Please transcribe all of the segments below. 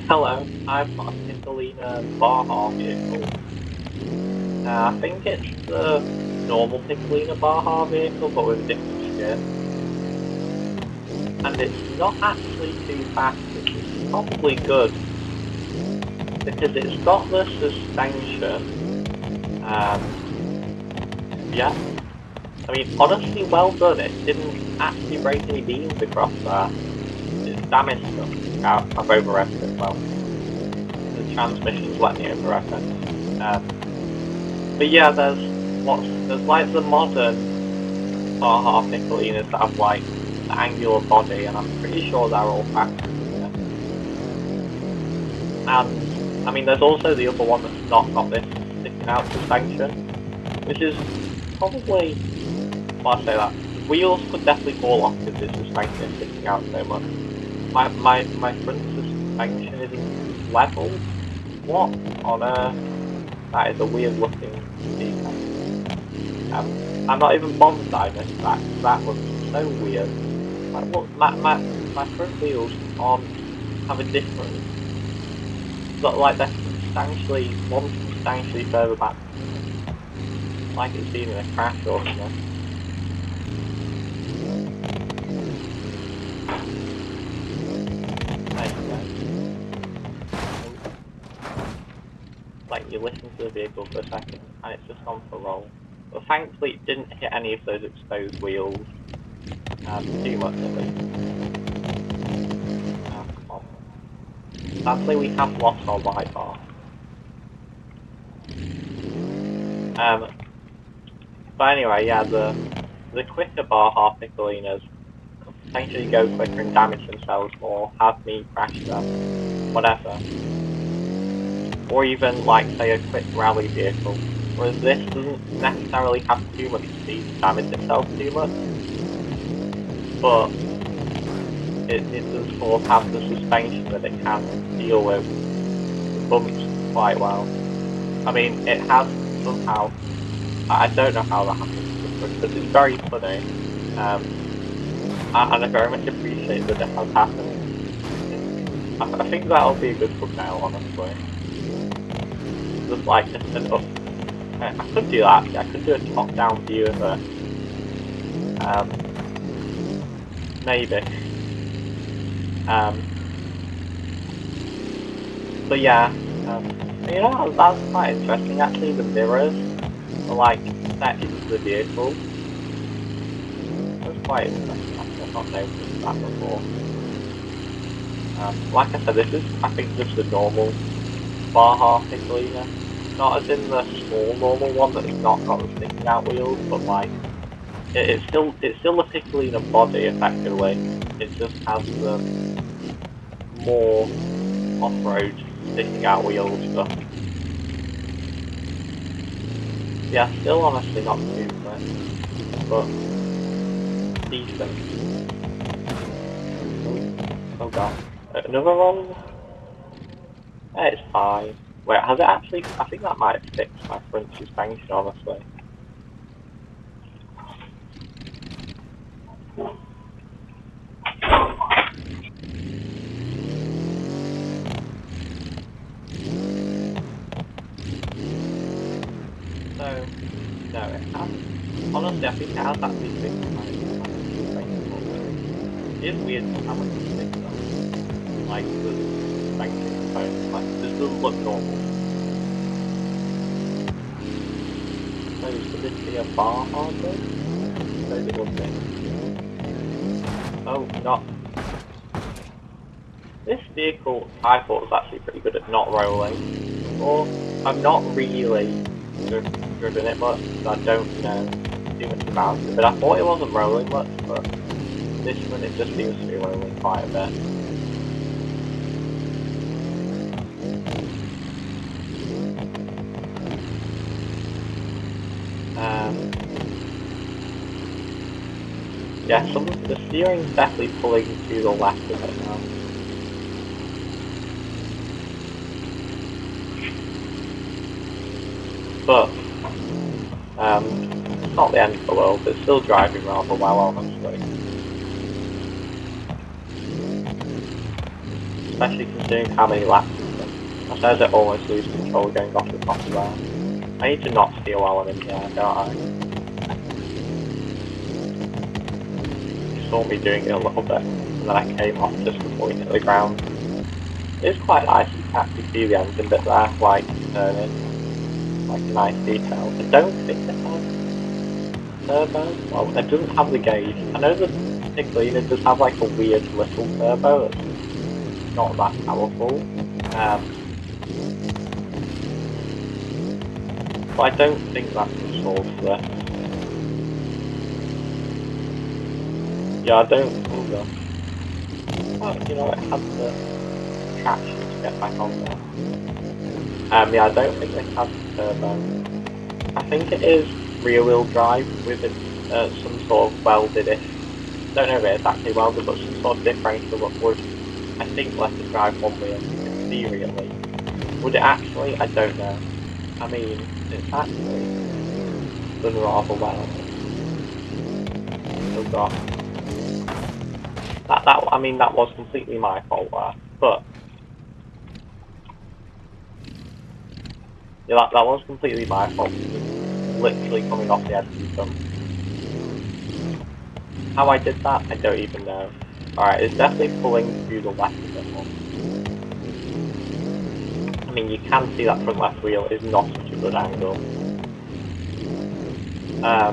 Hello, I've got a Piccolina Baja vehicle. I think it's the normal Piccolina Baja vehicle, but with a different skin. And it's not actually too fast, which is probably good, because it's got the suspension. Yeah. I mean, honestly, well done. It didn't actually break any beams across there. It's damaged them. I've over-revved it well. The transmission's let me over-rev it. But yeah, there's like the modern Baja Piccolinas that have like the angular body, and I'm pretty sure they're all faster than this. And I mean, there's also the other one that's not got this sticking out suspension, which is probably, well, I say that wheels could definitely fall off because the suspension is sticking out so much. My front suspension isn't level. What on earth? That is a weird looking defect. I'm not even bothered that I missed that. That looks so weird. Like, look, my front wheels have a different. Look, like they're one's substantially further back. Like it's been in a crash or something. Like you listen to the vehicle for a second and it's just gone for a roll. But thankfully it didn't hit any of those exposed wheels. Too much at least. Sadly we have lost our light bar. But anyway, yeah, the quicker Baja Piccolinas could potentially go quicker and damage themselves more, have me crash them, whatever. Or even, like, say, a quick rally vehicle, whereas this doesn't necessarily have too much speed to damage itself too much, but it does sort of have the suspension that it can deal with the bumps quite well. I mean, it has somehow, I don't know how that happens, but it's very funny, and I very much appreciate that it has happened. I think that'll be a good thumbnail, honestly. Just like an up. I could do that. I could do a top-down view of it. Maybe. But yeah, you know, that's quite interesting. Actually, the mirrors are like set into the vehicle. That's quite interesting. I've not noticed that before. Like I said, this is, I think, just the normal Baja Piccolina. Not as in the small normal one that's not got the sticking out wheels, but like it's still a Piccolina body effectively. It just has the more off-road sticking out wheels stuff. Yeah, still honestly not too much, but decent. Oh god, another roll. It's fine. Wait, has it actually? I think that might have fixed my front suspension, honestly. So, no, it has. Honestly, I think it has actually fixed my suspension. It is weird how much it's fixed though. Like, the suspension component, like, this doesn't look normal. So, should this be a bar hardware? Suppose it would be. Oh, not. This vehicle, I thought, was actually pretty good at not rolling. Or, I've not really driven it much, so I don't know too much about it. But I thought it wasn't rolling much, but this one it just seems to be rolling quite a bit. Yeah, the steering's definitely pulling to the left of it now. But, it's not the end of the world, it's still driving rather well, honestly. especially considering how many laps it's done. I suppose I almost lose control going off the top of there. I need to not steer while I'm in here, don't I? You saw me doing it a little bit, and then I came off just before we hit the ground. It's quite nice, you can actually see the engine bit there, like turning, like a nice detail. I don't think it has turbo. Well, it doesn't have the gauge. I know the particular unit does have like a weird little turbo that's not that powerful. But I don't think that's installed for this. Yeah, I don't think so. Well, you know, it has the traction to get back on there. Yeah, I don't think it has turbo. I think it is rear-wheel drive with some sort of welded-ish. I don't know if it's actually welded, but some sort of differential that would, I think, let it drive one wheel, in theory at least. Would it actually? I don't know. I mean, it's actually done rather well. Oh god. I mean, that was completely my fault there, but yeah, that was completely my fault. Literally coming off the edge of the jump. How I did that, I don't even know. Alright, it's definitely pulling to the left a bit more. I mean, you can see that front left wheel is not such a good angle. I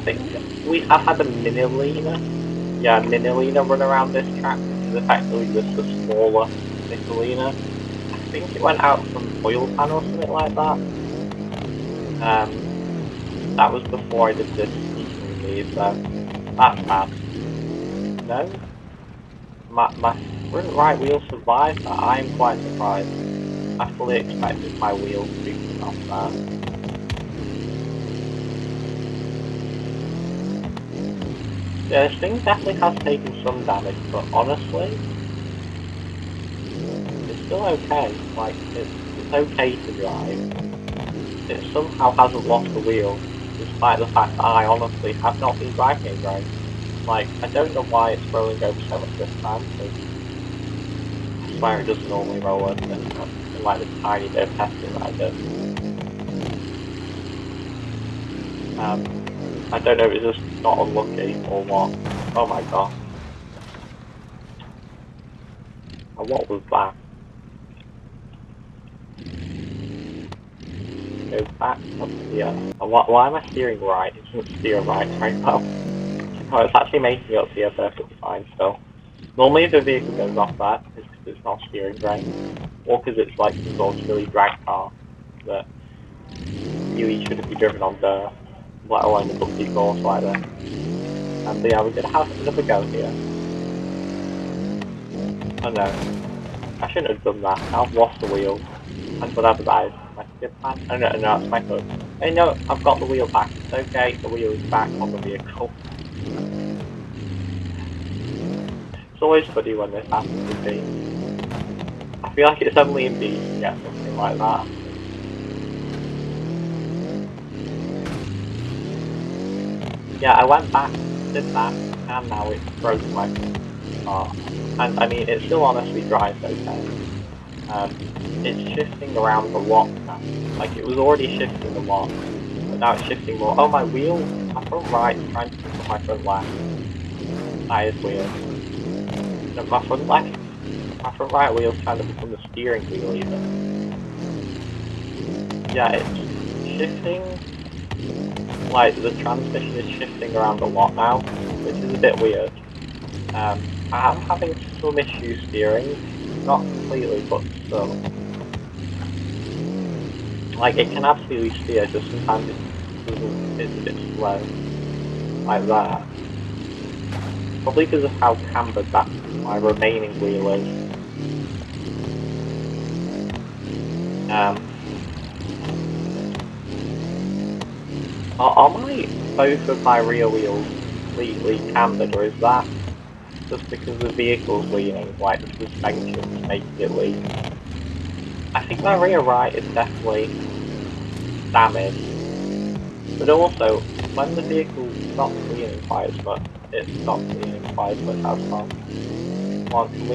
think we have had a mini-liner. Yeah, a mini-liner run around this track, which is effectively just a smaller mini-liner. I think it went out from oil pan or something like that. That was before I did this speaking lead, so that's bad. No? My front right wheel survived that. I am quite surprised. I fully expected my wheel to be put off there. Yeah, this thing definitely has taken some damage, but honestly, it's still okay. Like, it's okay to drive. It somehow hasn't lost the wheel, despite the fact that I honestly have not been driving it great. Like, I don't know why it's rolling over so much this time, because I swear it doesn't normally roll over this much, in like this tiny bit of testing that I did. I don't know if it's just not unlucky or what. Oh my god. And what was that? Go back up here. And why am I steering right? It doesn't steer right very well. Oh, it's actually making it up here perfectly fine still. Normally if the vehicle goes off that, it's because it's not steering right. Or because it's like some sort of silly drag car that really shouldn't be driven on dirt, let alone a bumpy course like this. And yeah, we're going to have another go here. Oh no, I shouldn't have done that. I've lost the wheel. And whatever that is, my skip plan. Oh no, no, it's my foot. Hey no, I've got the wheel back. It's okay, the wheel is back on the vehicle. It's always funny when this happens with me. I feel like it's only in Beam to get something like that. Yeah, I went back, did that, and now it's broken my car. And I mean, it still honestly drives okay. It's shifting around the lock now. Like, it was already shifting a lot, but now it's shifting more. Oh, my wheel, my front right is trying to pick up my front left. That is weird. No, my front right wheel is trying to become the steering wheel even. Yeah, it's shifting, like the transmission is shifting around a lot now, which is a bit weird. I am having some issues steering, not completely, but still. Like, it can absolutely steer, just sometimes it's a bit slow, like that. Probably because of how cambered that my remaining wheel is. Are both of my rear wheels completely cambered, or is that just because the vehicle's leaning, like the suspension's making it lean? I think my rear right is definitely damaged, but also, when the vehicle stops leaning quite as much, it stops leaning quite as much as well. Come on, can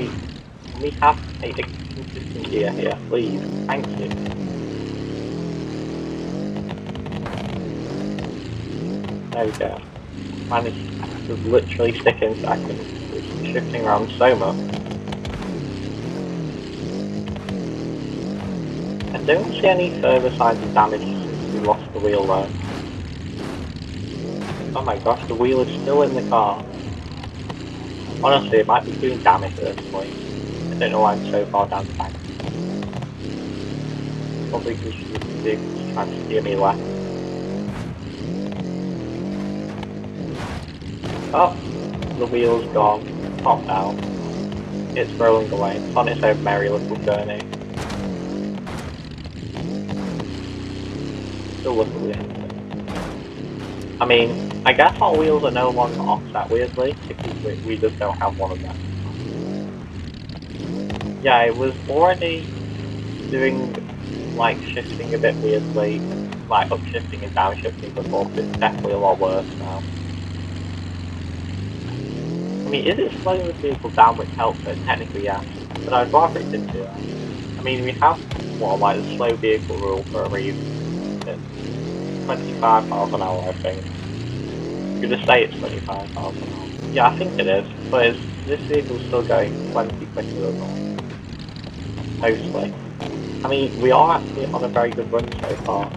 we have a consistent gear here, please? Thank you. There we go. Managed to literally stick in seconds. It's shifting around so much. I don't see any further signs of damage since we lost the wheel though. Oh my gosh, the wheel is still in the car. Honestly, it might be doing damage at this point. I don't know why I'm so far down the bank. Probably because the vehicle's trying to steer me left. Oh, the wheel's gone. Top now. It's rolling away. It's on its own merry little journey. Still look at the end. I mean, I guess our wheels are no longer offset weirdly, because we just don't have one of them. Yeah, it was already doing, like, shifting a bit weirdly, like upshifting and downshifting before, but it's definitely a lot worse now. I mean, is it slowing the vehicle down which helps it? Technically, yeah, but I'd rather it didn't do that. I mean, we have, well, like, the slow vehicle rule for a reason. It's 25 miles an hour, I think. You could just say it's 25 miles an hour. Yeah, I think it is, but this vehicle's still going plenty quicker than that. Mostly. I mean, we are actually on a very good run so far.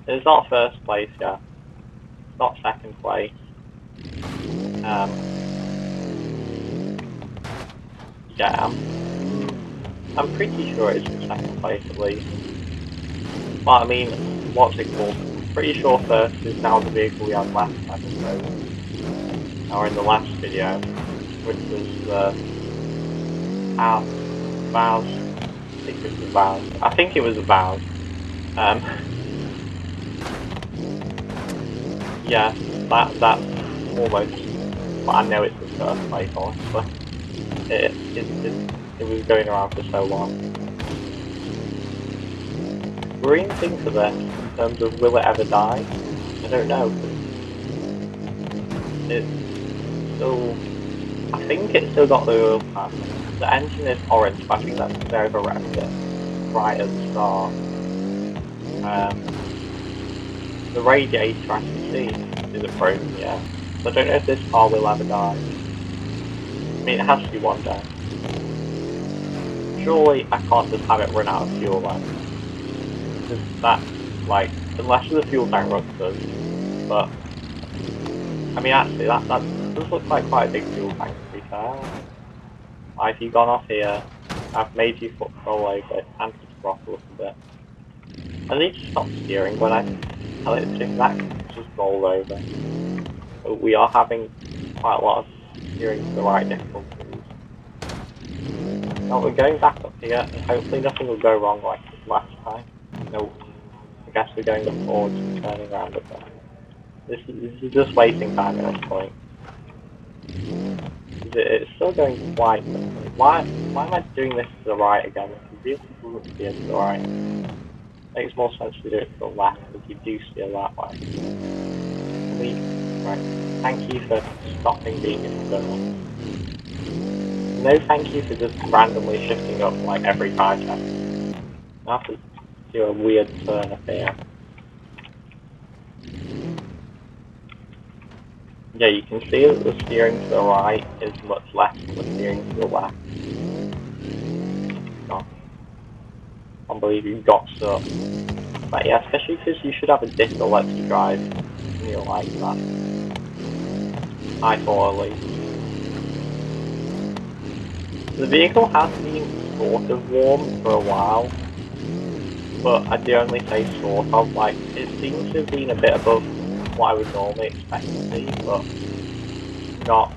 It's not first place yet. It's not second place. Yeah, I'm pretty sure it's in second place at least. Well, I mean, what's it called? Pretty sure first is now the vehicle we had last episode. Or in the last video, which was Vows. I think it was Vows. I think it was Vows. Yeah, that's almost. But I know it's the first place, honestly. It was going around for so long. Green thing for this, in terms of will it ever die? I don't know. It's still. I think it's still got the oil pan. The engine is orange, but I think that's because they overwrapped it right at the start. The radiator I can see isn't broken yet, so I don't know if this car will ever die. I mean, it has to be one day. Surely I can't just have it run out of fuel then. Because that's, like, unless the fuel tank ruptures, but, I mean actually that does look like quite a big fuel tank to be fair. Why have you gone off here? I've made you roll over, anti-throttle a little bit. I need to stop steering when I tell it to that just roll over. But we are having quite a lot of steering to the right difficulties. Now we're going back up here and hopefully nothing will go wrong like last time. Nope. I guess we're going up forwards and turning around a bit. This is just wasting time at this point. It's still going quite quickly. Why am I doing this to the right again? The vehicle doesn't steer to the right. Makes more sense to do it to the left because you do steer that way. Right. Thank you for stopping being infernal. No thank you for just randomly shifting up like every 5 seconds. I have to do a weird turn up here. Yeah, you can see that the steering to the right is much less than the steering to the left. Oh. I can't believe you got stuck. But yeah, especially because you should have a disc that lets you drive when you're like that. I thought at least. The vehicle has been sort of warm for a while, but I'd only say sort of, like, it seems to have been a bit above what I would normally expect to see, but not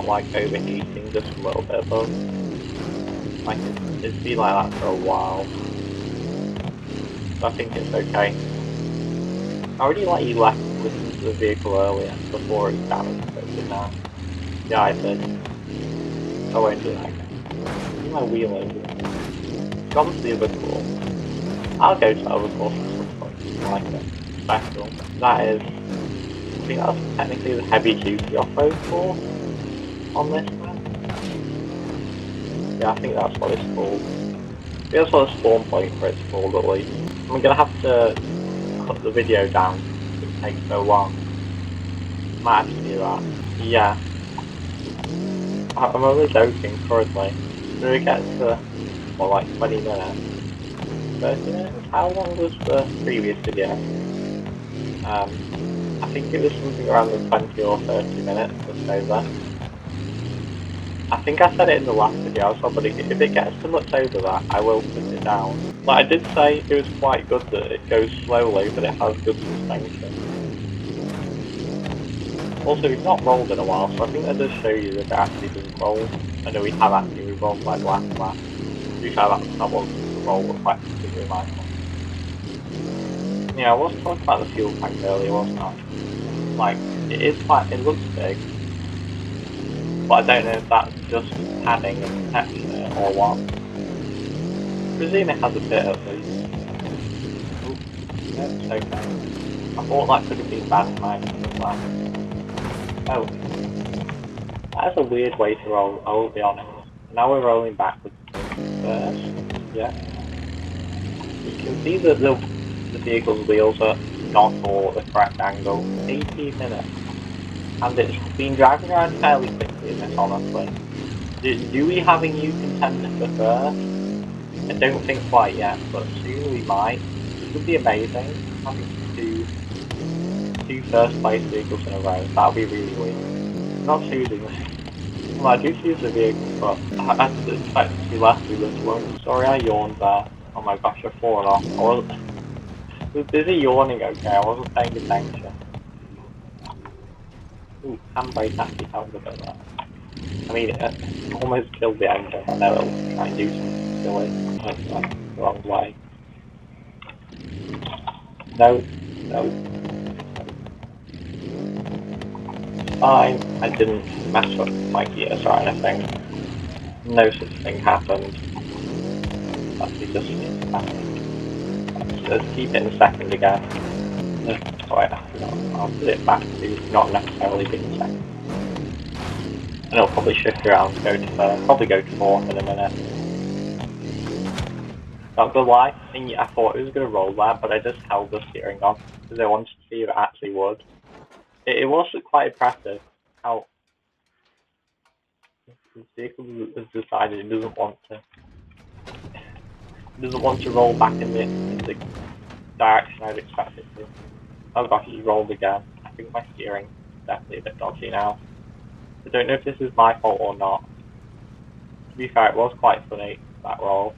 like overheating, just a little bit above. Like, it's been like that for a while, so I think it's okay. I already let you listen to the vehicle earlier, before it was damaged, but it did not. Yeah, I did. I won't do that again. Do my wheel over. Gone to the other course. I'll go to the other course at some point. I like it. special. That is, I think that's technically the heavy duty off-road course on this map. Yeah, I think that's what it's called. I think that's what the spawn point for it's called at least. I'm gonna have to cut the video down because it takes so long. Might have to do that. Yeah. I'm only joking currently. So it gets to, well, like 20 minutes. 30 minutes? How long was the previous video? I think it was something around the 20 or 30 minutes, just over. I think I said it in the last video as well, but if it gets too much over that, I will put it down. Like I did say, it was quite good that it goes slowly, but it has good suspension. Also, we've not rolled in a while, so I think that does show you that it actually doesn't roll. I know we have actually rolled like last lap. To be fair, that was the roll was quite particularly my fault. Yeah, I was talking about the fuel tank earlier, wasn't I? Like, it looks big. But I don't know if that's just padding and protection or what. I presume it has a bit at least. Ooh, no, it's okay. I thought that could have been bad timing as well. Oh. That is a weird way to roll, I will be honest. Now we're rolling backwards first. Yeah. You can see that the vehicle's wheels are not all at the correct angle. 18 minutes. And it's been driving around fairly quickly in this, honestly. Do we have a new contender for first? I don't think quite yet, but soon we might. This would be amazing, having two first place vehicles in a row. That would be really weird. I'm not choosing this. Well, I do choose the vehicle, but I expect to be left with this one. Sorry I yawned there. Oh my gosh, I've fallen off. I was busy yawning, okay? I wasn't paying attention. Ooh, handbrake actually helped a bit there. I mean, it almost killed the engine. I know it'll try and do something silly. That's the wrong way. No. Fine. I didn't mess up my gears or anything. No such thing happened. Actually, just happened. Let's keep it in second again. Sorry, I forgot. I'll put it back to not necessarily being second. And it'll probably shift around, probably go to fourth in a minute. Not gonna lie, I thought it was gonna roll that, but I just held the steering on because I wanted to see if it actually would. It was quite impressive how the vehicle has decided it doesn't want to roll back in the direction I'd expect it to. Oh gosh, it rolled again. I think my steering is definitely a bit dodgy now. I don't know if this is my fault or not. To be fair, it was quite funny, that roll,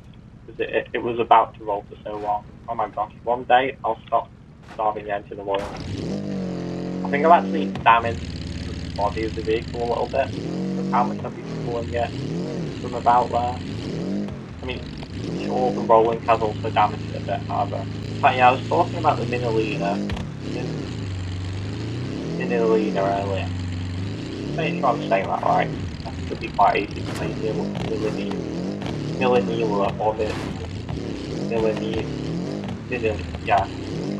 because it was about to roll for so long. Oh my gosh, one day I'll stop starving the engine of oil. I think I've actually damaged the body of the vehicle a little bit, with how much I've been pulling it from about there. I mean, sure, the rolling has also damaged it a bit, however. But yeah, I was talking about the Minolina earlier. Make sure I'm saying that right. I think it'd be quite easy to say Millennial or yeah,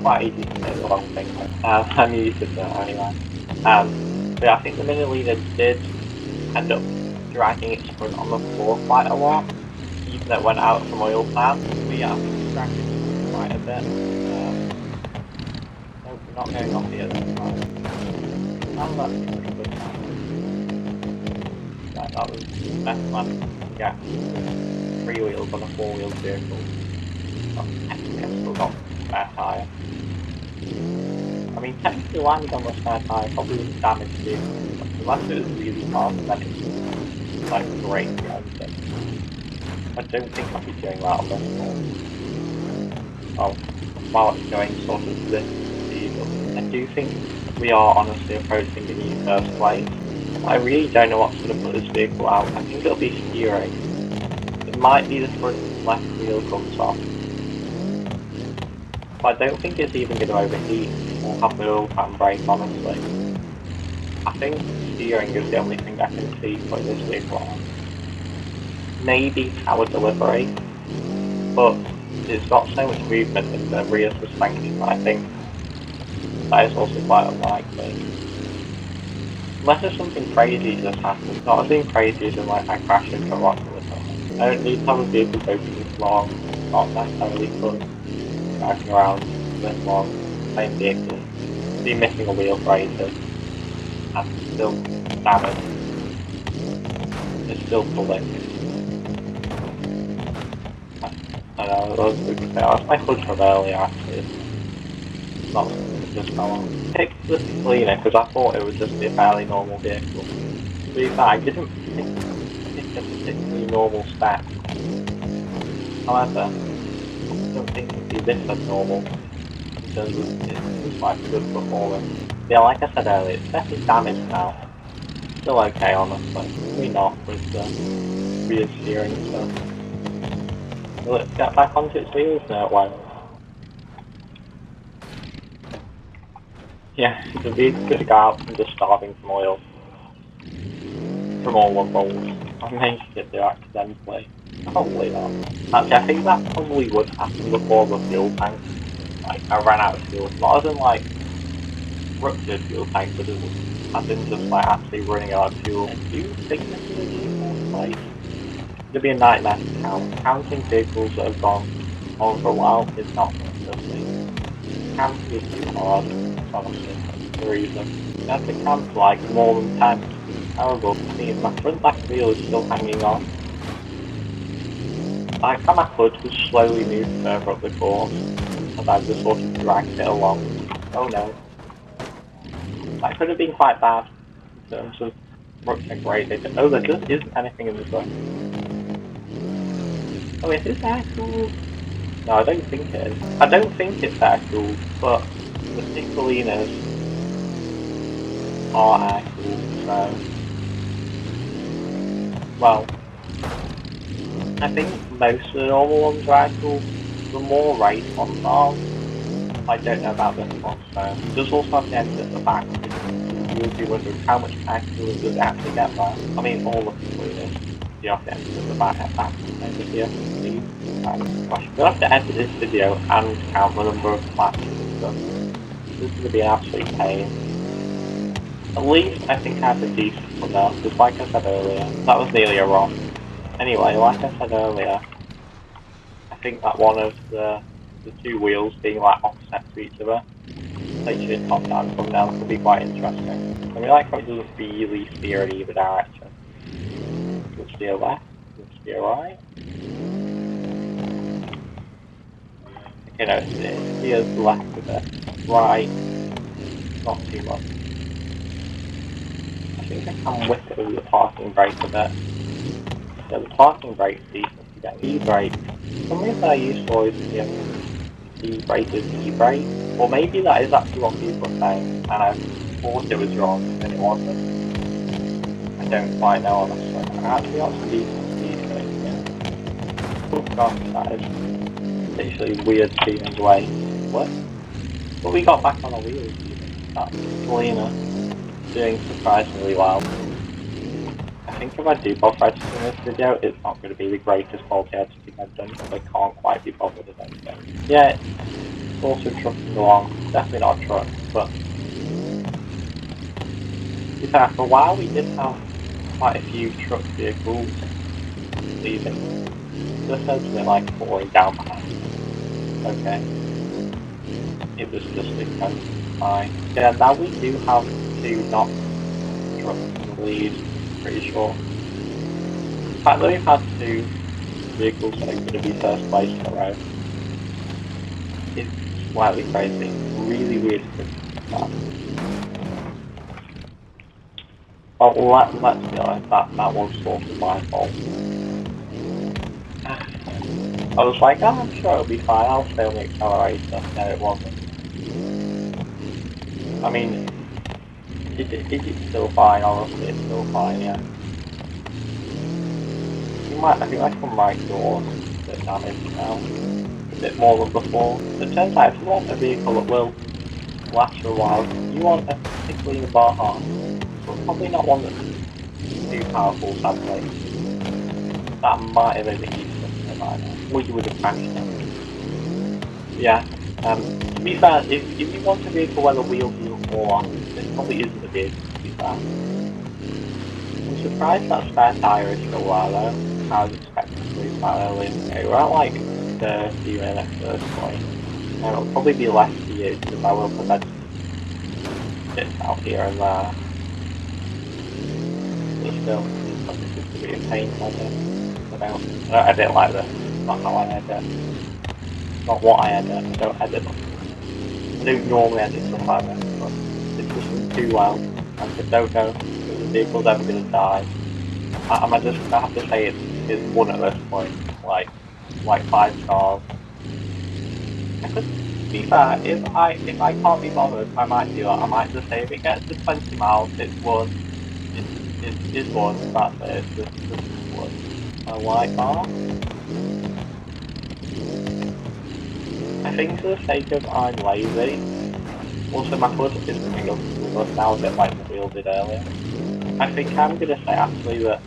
quite easy to say the wrong thing. I'm used to that anyway. But yeah, I think the Minolina did end up dragging its front on the floor quite a lot, even though it went out from oil pan. But yeah, I think it dragged it quite a bit. No, we're not going off here this time. And that's a pretty good time. Right, that was the best man to get 3 wheels on a 4-wheeled vehicle. Technically, I've still got a spare tyre. I mean, technically landing on the spare tyre probably wouldn't damage the vehicle, unless it was really hard, then it's like great engine. I don't think I'll be doing that on this one. Well, while it's going sort of this speed, I do think we are honestly approaching the new first place. I really don't know what's going to put this vehicle out. I think it'll be steering. It might be the front left wheel comes off. But I don't think it's even going to overheat or have the oil pan break, honestly. I think steering is the only thing I can see putting this vehicle on. Maybe power delivery, but it's got so much movement in the rear suspension that I think That is also quite unlikely. Unless there's something crazy just happened. Not as in crazy as in like I crashed into a rock or something. I don't need to have a vehicle go too long. Not necessarily fun driving around this long, same vehicle. Be missing a wheel for ages and still damaged. It's still pulling. I know, that was a good fail. My hood from earlier actually. Not something that just fell off. Picked the cleaner because I thought it would just be a fairly normal vehicle. To be fair, I didn't pick a particularly normal spec. However, I don't think it would be this abnormal in terms of it's quite a good performance. Yeah, like I said earlier, it's definitely damaged now. Still okay, honestly. Maybe not with the rear steering stuff. Will it get back onto its wheels? No, it won't. Yeah, the vehicle could go out from just starving from oil. From all the rolls. I may skip there accidentally. Probably not. Actually, I think that probably would happen before the fuel tank. Like, I ran out of fuel. Not as in, like, ruptured fuel tank, but as in just, like, actually running out of fuel. Do you think this is a vehicle? Like, it'd be a nightmare to count. Counting vehicles that have gone on for a while is not interesting. Counting is too hard, honestly. That's the reason. You have to count, like, more than 10. Terrible. See, my front back wheel is still hanging on. Like how my hood was slowly moved further up the course, as I just sort of dragged it along. Oh no. That could have been quite bad in terms of rupturing rate. Oh, there just isn't anything in this way. Oh, is this air cooled? No, I don't think it is. I don't think it's air cooled, but the Cicolinas are air cooled, so. Well, I think most of the normal ones are actual. The more race ones are. I don't know about this one, so. There's also have the engine at the back. You'll be wondering how much actual does it actually get there. I mean, all of the is. You have the engine at the back at that over here. Gosh, we'll have to edit this video and count the number of flaps and stuff. This is going to be an absolute pain. At least I think I have a decent one now, because like I said earlier, that was nearly a rock. Anyway, like I said earlier, I think that one of the two wheels being like offset to each other, literally a top-down thumbnail, could be quite interesting. I mean, like how it doesn't really steer in either direction. It'll steer left, it'll steer right. Okay, no, it steers left a bit, right, not too much. I think I can whip it with the parking brake a bit. Yeah, the parking brake's decent to get. E-brake. For some reason I used to always E-brake is E-brake. Or maybe that is actually what people are saying, and I thought it was wrong, and it wasn't. I don't quite know, honestly. I actually got some decent speed rates, yeah. Oh gosh, that is literally weird steering away. What? But we got back on the wheels even. That's Selena doing surprisingly well. I think if I do bother editing this video, it's not going to be the greatest quality editing I've done, because I can't quite be bothered with anything. Yeah, it's also trucking along. Definitely not a truck, but in fact, for a while we did have quite a few truck vehicles leaving. Just something like falling down behind. Okay. It was just fine. Yeah, now we do have two not trucks in the lead. Pretty sure. In fact, we've had two vehicles that are going to be first place in a row. It's slightly crazy. Really weird to think about. Oh, let's be honest, that was sort of my fault. I was like, oh, I'm sure it'll be fine, I'll stay on the accelerator. No, it wasn't. I mean, is it still fine? Honestly, it's still fine, yeah. I think that's from right door, a bit damaged now, a bit more than before. It turns out if you want a vehicle that will last for a while, you want a particularly in the bar half, but probably not one that's too powerful, sadly. That might have been the easiest by now, or you would have crashed it. Yeah, be fair, if you want a vehicle where the wheels do more, this probably isn't the vehicle, to be fair. I'm surprised that spare tyre is still there though. I was expecting to lose that earlier. Okay, we're at like 30 minutes at this point. And it'll probably be less for you because I will put that bits out here and there. But still, this is to be a pain for me. I don't edit like this. It's not how I edit. It's not what I edit. I don't edit them. I don't normally edit stuff like this, but it's just too well. And I don't know if the vehicle's ever going to die. Am I just going to have to say it's one at this point? Like 5 stars. Because, to be fair, if I can't be bothered, I might do that. I might just say if it gets to 20 miles, it's one. It's one. That's it. It's just one. A white bar. I think for the sake of I'm lazy. Also, my foot is coming up now a bit like the wheel did earlier. I think I'm gonna say actually that,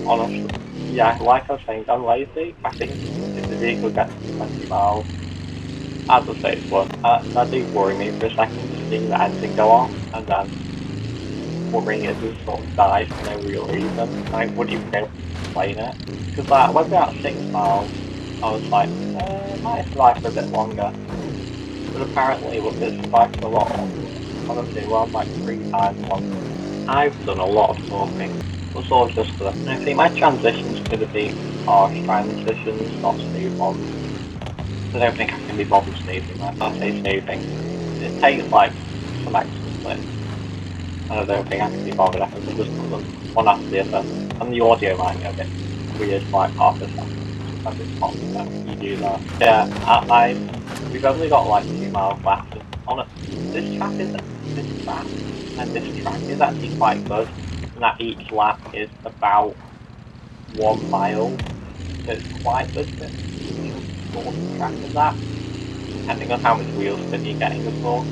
honestly, yeah, like I was saying, I'm lazy. I think if the vehicle gets to 20 miles, as I say, it's one. That do worry me for a second, just seeing the engine go off and then worrying it just sort of dies for no real reason. I wouldn't even be able to explain it. Because like, when we were at 6 miles, I was like, it might survive for a bit longer. But apparently, it survived for a lot longer. Honestly, we're on like 3 times longer. I've done a lot of talking. It's all just for them. I think my transitions could have been harsh transitions, not smooth ones. I don't think I can be bothered smoothing that. I say smoothing. It takes like some extra splits. And I don't think I can be bothered. I think we'll just put them one after the other. And the audio might get a bit weird, like half a second. As it's hot, so you do that. Yeah, we've only got like 2 miles left. This track is actually quite good. And that each lap is about 1 mile. So it's quite good for short track of that. Depending on how much wheel spin you're getting as well.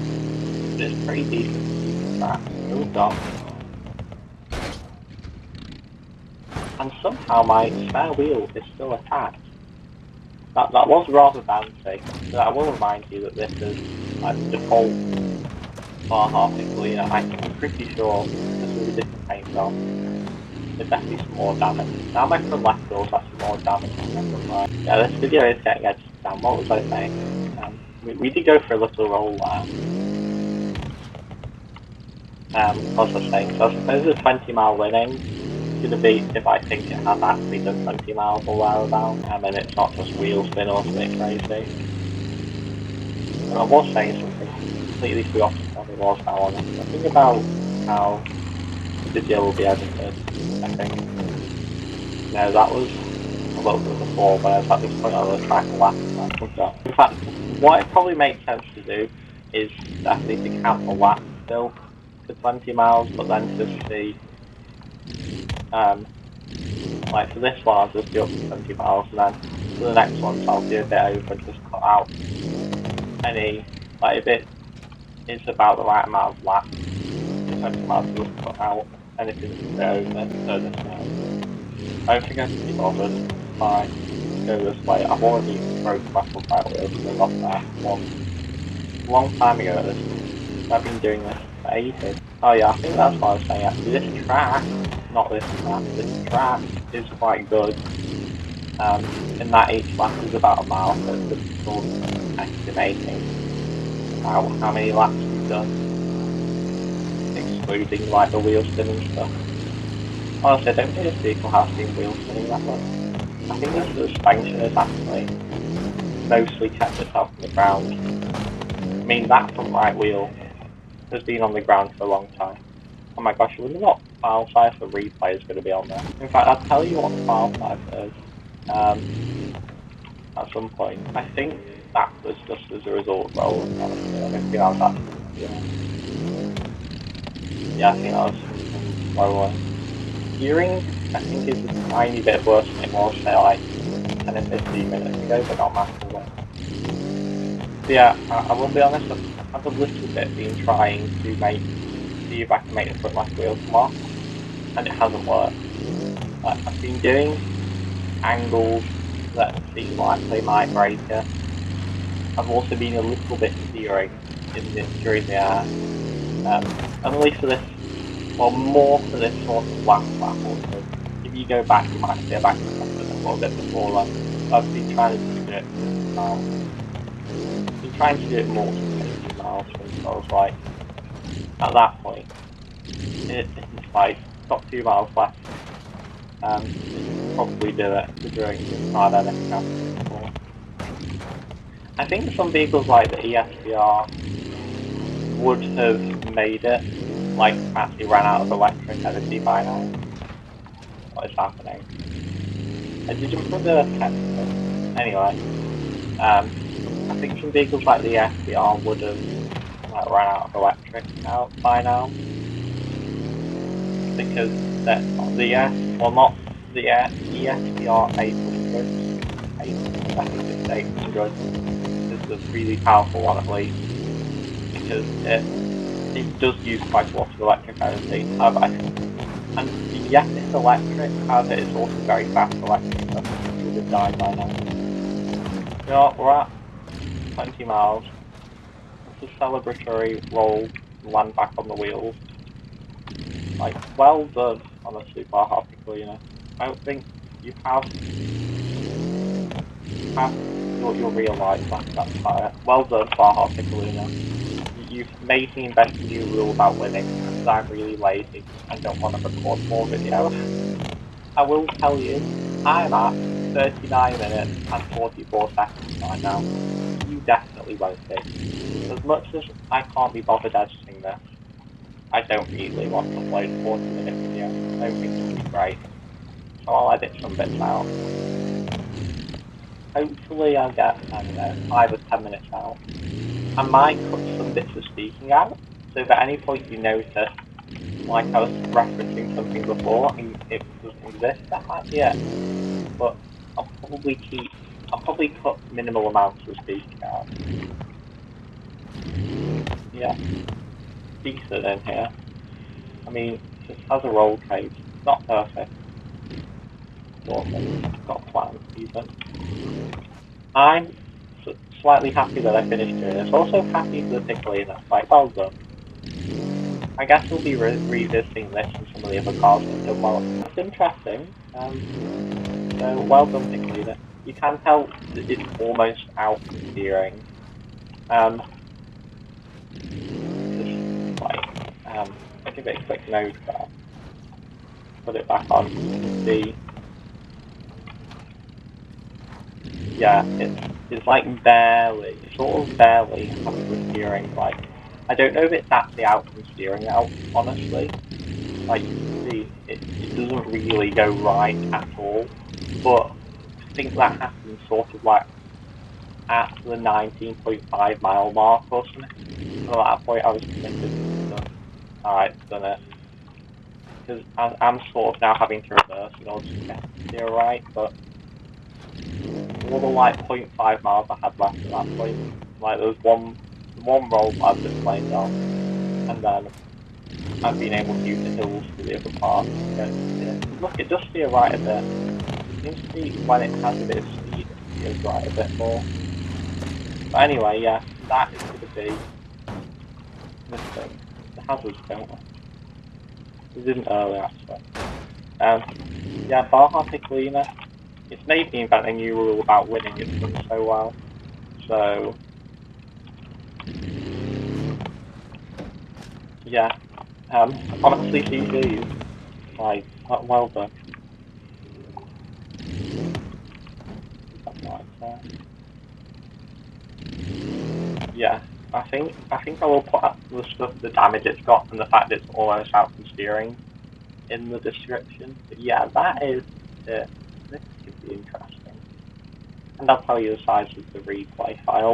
But it's pretty decent track. Oh god. And somehow my spare wheel is still attached. That was rather bouncy. So I will remind you that this is like the default bar halving cleaner. I'm pretty sure this is a different paint job. There's definitely some more damage. Now my front left wheel is actually more damage than my front right. Yeah, this video is getting edged down. What was I saying? We did go for a little roll there. As I was saying, so I suppose the 20 mile winning is going to be if I think it has actually done 20 miles or thereabouts, and it's not just wheel spin or something crazy. And I was saying something completely forgotten what it was now on it. I think about how the video will be edited, I think. No, that was a little bit before, but I was at this point I was trying to laugh at that. In fact, what it probably makes sense to do is definitely to count the laps still to 20 miles, but then just see, like for this one I'll just do up to 20 miles, and then for the next ones I'll do a bit over and just cut out any, like if it is about the right amount of laps, 20 miles I'll just cut out anything that's a bit over, so this now. I don't think I can be bothered if I go this way. I've already broken my full right wheel coming off there once. A long time ago at this point. I've been doing this for ages. Oh yeah, I think that's what I was saying actually. This track, not this track is quite good. In that each lap is about a mile, so it's just sort of estimating how many laps we've done. Excluding like the wheel spin and stuff. Honestly, I don't think this vehicle has been wheel spinning that much. I think the suspension has actually mostly kept itself on the ground. I mean, that front right wheel has been on the ground for a long time. Oh my gosh, I wonder what file size the replay is going to be on there. In fact, I'll tell you what the file size is at some point. I think that was just as a result of rolling, honestly. I don't think that was actually, yeah, I think that was rolling. Steering, I think, is a tiny bit worse than it was, say, like 10 or 15 minutes ago, but not massively. So yeah, I will be honest, I've a little bit been trying to see if I can make the front left wheel come off, and it hasn't worked. I've been doing angles that seem like they might break it, have also been a little bit steering during the air. At least for this, well, more for this sort of last lap also. If you go back, you might see a back to a little bit before that. I've been trying to do it now. I've been trying to do it more than 50 miles since I was like, at that point, it's like, got 2 miles left. Probably do it, considering it's hard at anything else before. I think some vehicles like the ESPR would have made it, like actually ran out of electric energy by now. What is happening? I didn't put the technical. Anyway, I think some vehicles like the ESPR would have like ran out of electric by now. Because not the ESPR 800, I think it's 800, is the really powerful one at least, because it does use quite a lot of electric energy. And yes, it's electric, however it's also very fast electric, so it would have died by now. You know, we're at 20 miles. It's a celebratory roll, land back on the wheels. Like, well done, honestly, Baja Piccolino. I don't think you have you'll realise that's fire. Well done, Baja Piccolino. You've made me invent a new rule about winning, because I'm really lazy and don't want to record more videos. I will tell you, I'm at 39 minutes and 44 seconds right now. You definitely won't be. As much as I can't be bothered editing this, I don't really want to upload a 40-minute video. I don't think it would be great. So I'll edit some bits out. Hopefully I'll get, I don't know, 5 or 10 minutes out. I might cut some bits of speaking out, so if at any point you notice, like I was referencing something before and it doesn't exist, that might be it. But I'll probably cut minimal amounts of speaking out. Yeah. Decent in here. I mean, this has a roll cage. Not perfect. But it's got plans, even. I'm slightly happy that I finished doing this. Also happy for the Piccolino. Like, well done. I guess we'll be revisiting this and some of the other cars that have done well. It's interesting. So, well done, Piccolino. You can tell that it's almost out from steering. I'll give it a quick nose grab. Put it back on. You can see. Yeah, it's like barely, sort of barely having the steering. Like, I don't know if it's actually out from steering out, honestly. Like, you can see, it doesn't really go right at all. But I think that happens sort of like at the 19.5 mile mark or something. And at that point, I was committed. Alright, done it. Because I'm sort of now having to reverse in order to get the steer right, but all the like 0.5 miles I had left at that point, like there was one roll I've just played on, and then I've been able to use the hills for the other part. Look, it does steer right a bit. It seems to be when it has a bit of speed, it steers right a bit more. But anyway, yeah, that is going to be this thing. The hazards don't we? We didn't earlier actually. Yeah, Baja Piccolino. It's made me invent a new rule about winning, it's done so well. So, yeah, honestly, GG's, like, well done. Yeah, I think I will put up the stuff, the damage it's got, and the fact that it's almost out from steering in the description. But yeah, that is it. This could be interesting. And I'll tell you the size of the replay file.